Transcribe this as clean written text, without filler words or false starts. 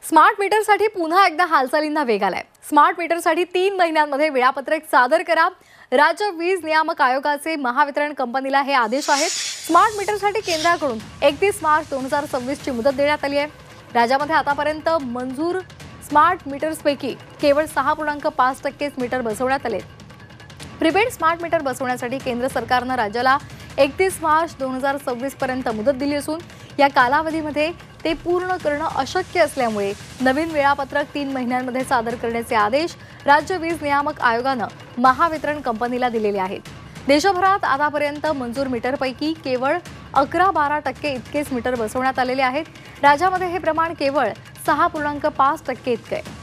Smart मीटरसाठी पुन्हा एकदा हालचालींना वेग आलाय। स्मार्ट मीटरसाठी 3 महिन्यांमध्ये वेळापत्रक सादर करा। राज्य वीज नियामक आयोगाचे महावितरण कंपनीला हे आदेश आहेत। स्मार्ट मीटरसाठी केंद्राकडून 31 मार्च 2026 ची मुदत देण्यात आली आहे। राज्यामध्ये आतापर्यंत मंजूर स्मार्ट मीटर्सपैकी केवळ 6.5% मीटर बसवण्यात आले। प्रीपेड स्मार्ट मीटर बसवण्यासाठी केंद्र सरकारने राज्याला 31 मार्च 2026 पर्यंत मुदत दिली असून या कालावधीमध्ये ते पूर्ण करणं अशक्य असल्यामुळे नवीन वेळापत्रक 3 महिन्यांमध्ये सादर करण्याचे आदेश राज्य वीज नियामक आयोगाने महावितरण कंपनीला दिलेले आहेत। देशभरात आतापर्यंत मंजूर मीटरपैकी केवळ 11-12% इतकेच मीटर बसवण्यात आलेले आहेत। राज्यामध्ये हे प्रमाण केवळ 6.5% इतके आहे।